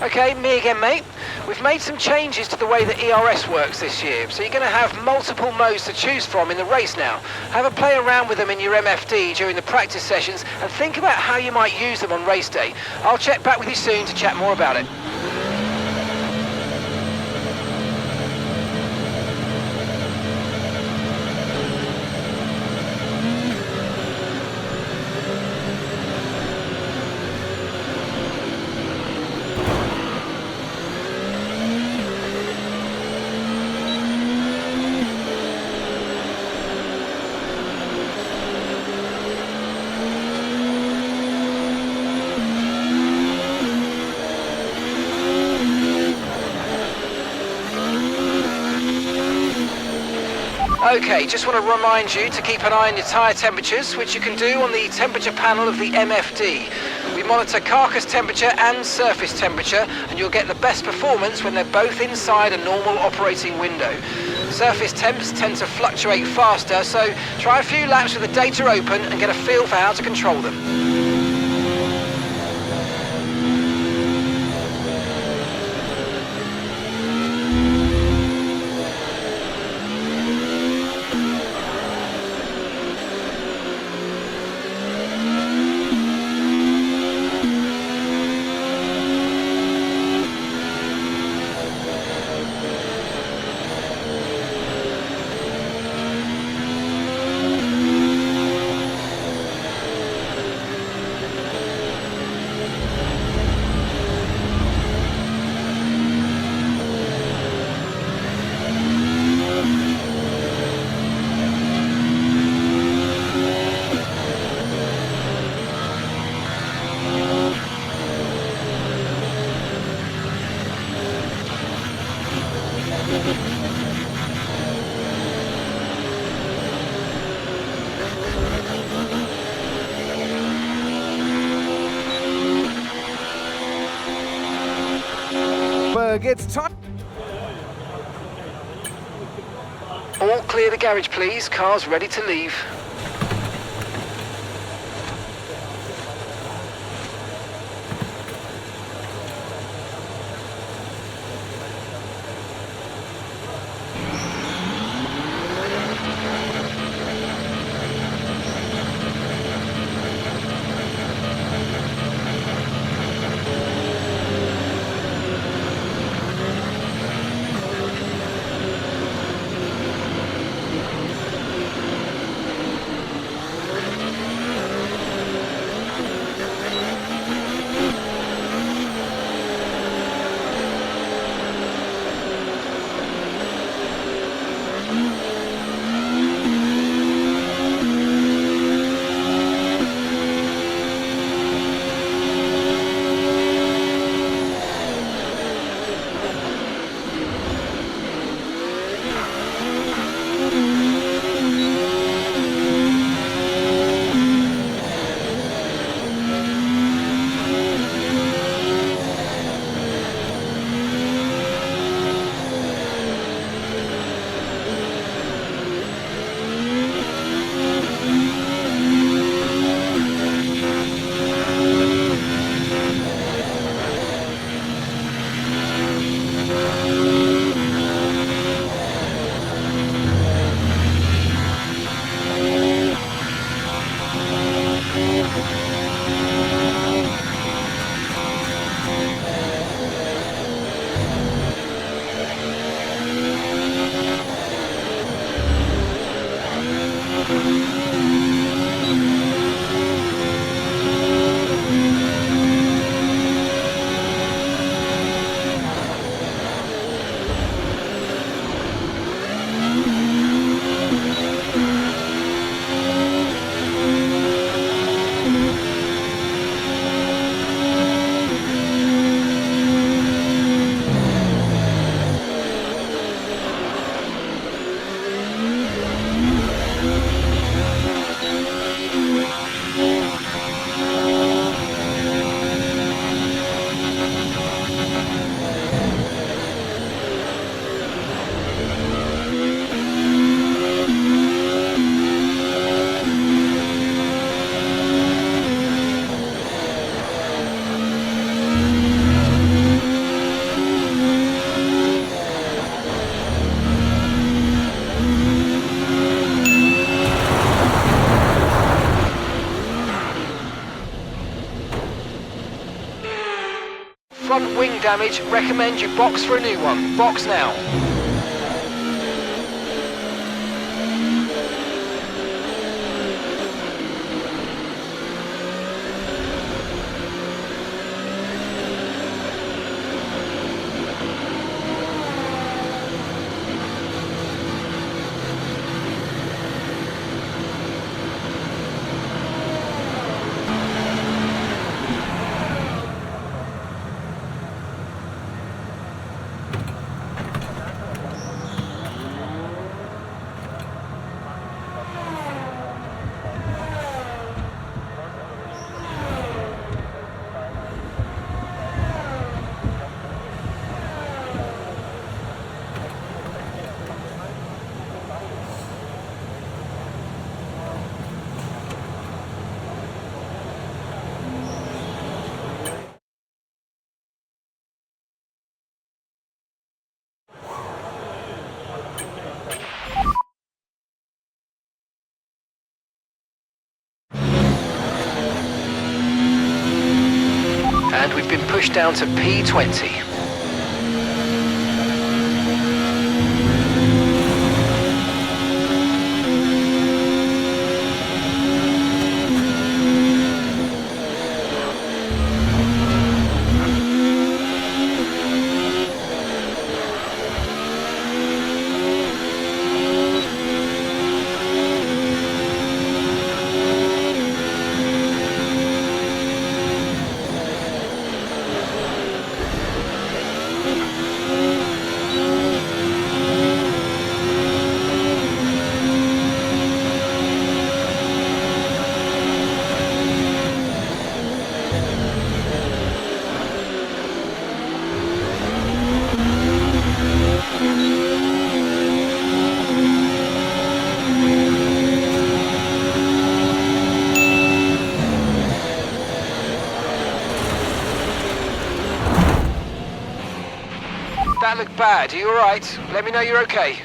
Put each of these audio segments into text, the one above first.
Okay, me again, mate. We've made some changes to the way that ERS works this year, so you're going to have multiple modes to choose from in the race now. Have a play around with them in your MFD during the practice sessions and think about how you might use them on race day. I'll check back with you soon to chat more about it. Okay, just want to remind you to keep an eye on your tyre temperatures, which you can do on the temperature panel of the MFD. We monitor carcass temperature and surface temperature, and you'll get the best performance when they're both inside a normal operating window. Surface temps tend to fluctuate faster, so try a few laps with the data open and get a feel for how to control them. It's time. All clear the garage, please. Car's ready to leave. bearing damage, recommend you box for a new one. Box now. And we've been pushed down to P20. That looked bad. Are you alright? Let me know you're okay.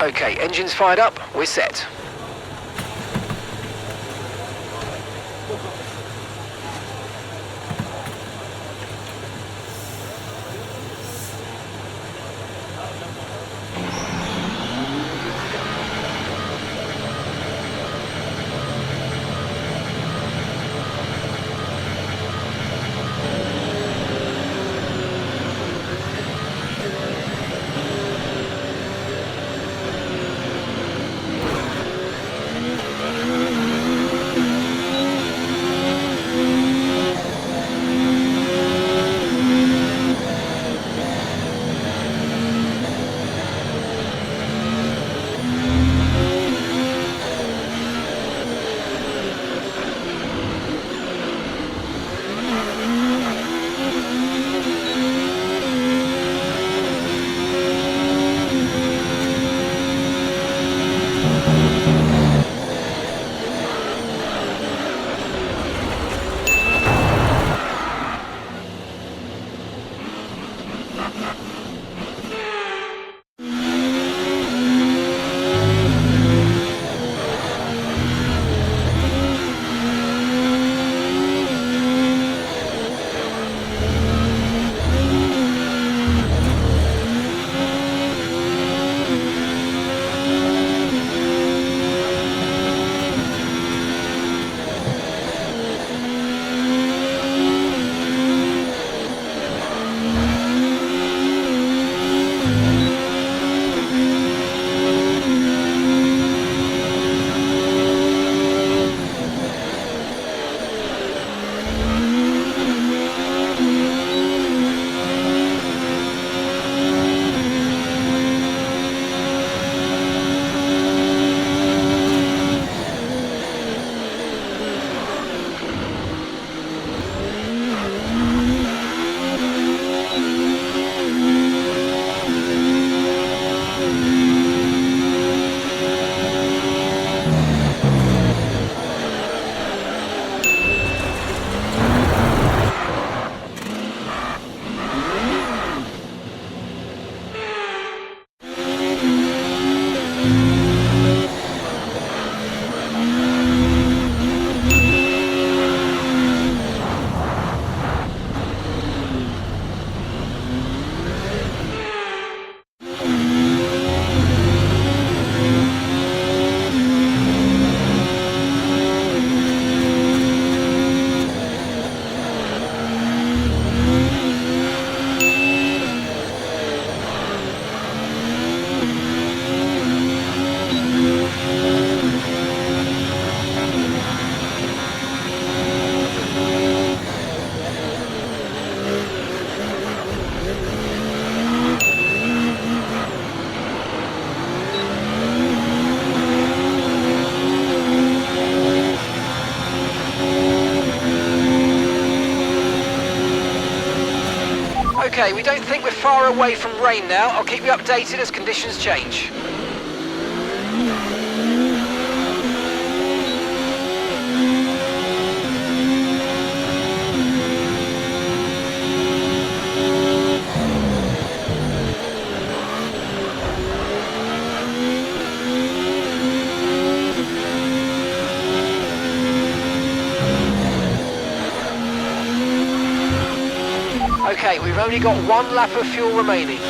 Okay, engines fired up. We're set. Okay, we don't think we're far away from rain now. I'll keep you updated as conditions change. Okay, we've only got one lap of fuel remaining.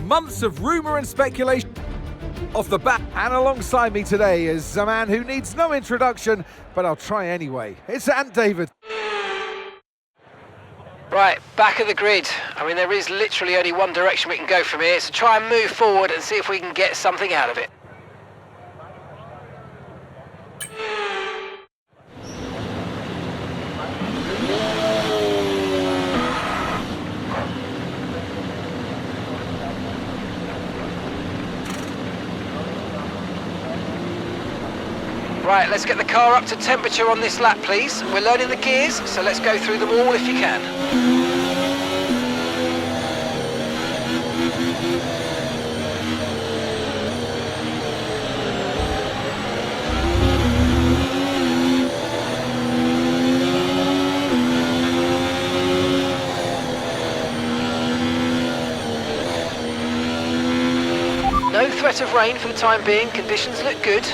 Months of rumour and speculation off the bat, and alongside me today is a man who needs no introduction, but I'll try anyway. It's Ant David. Right, back of the grid. I mean, there is literally only one direction we can go from here, so try and move forward and see if we can get something out of it. Right, let's get the car up to temperature on this lap, please. We're learning the gears, so let's go through them all if you can. No threat of rain for the time being, conditions look good.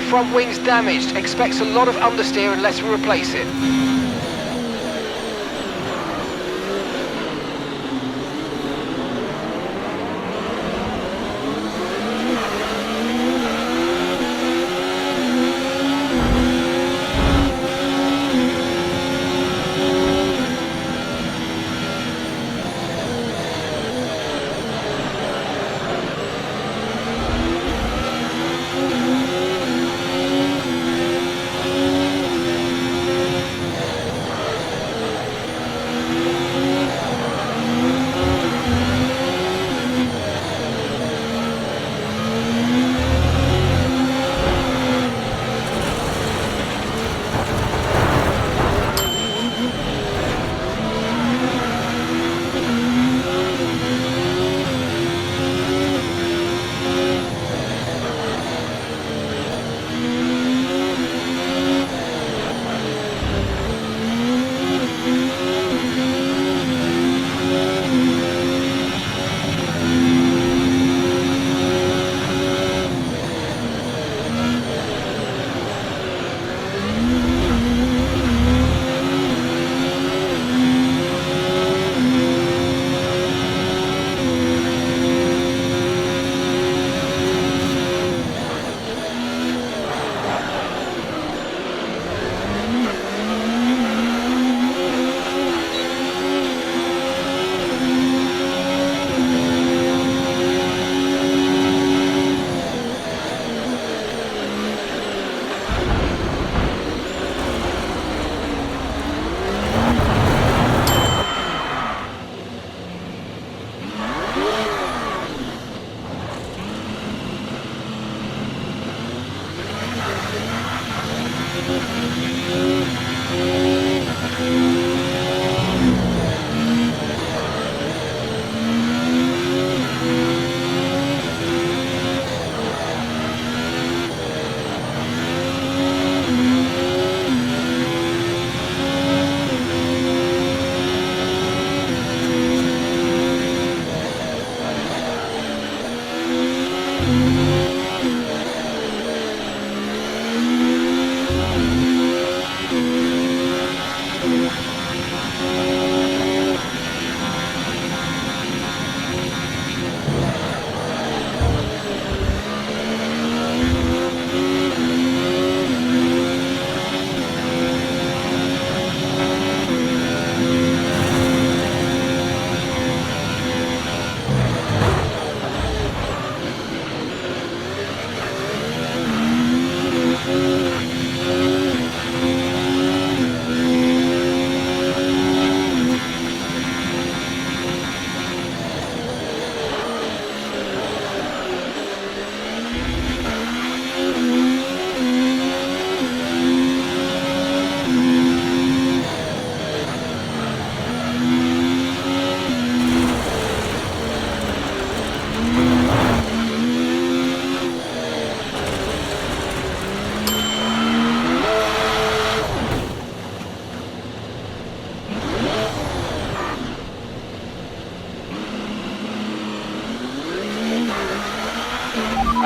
Front wing's damaged. Expects a lot of understeer unless we replace it.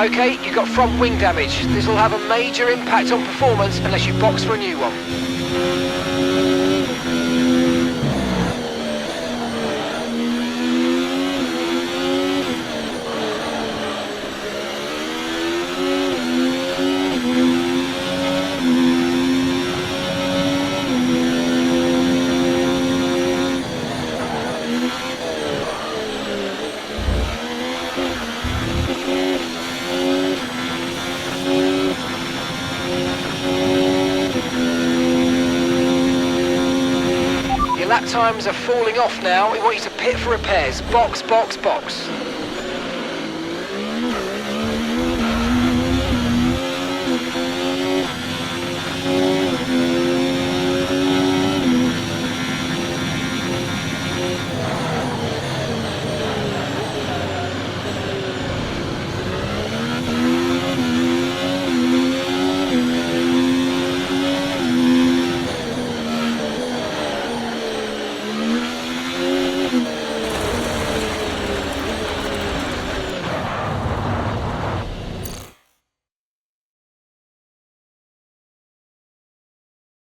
Okay, you've got front wing damage. This will have a major impact on performance unless you box for a new one. Your lap times are falling off now. We want you to pit for repairs. Box, box, box.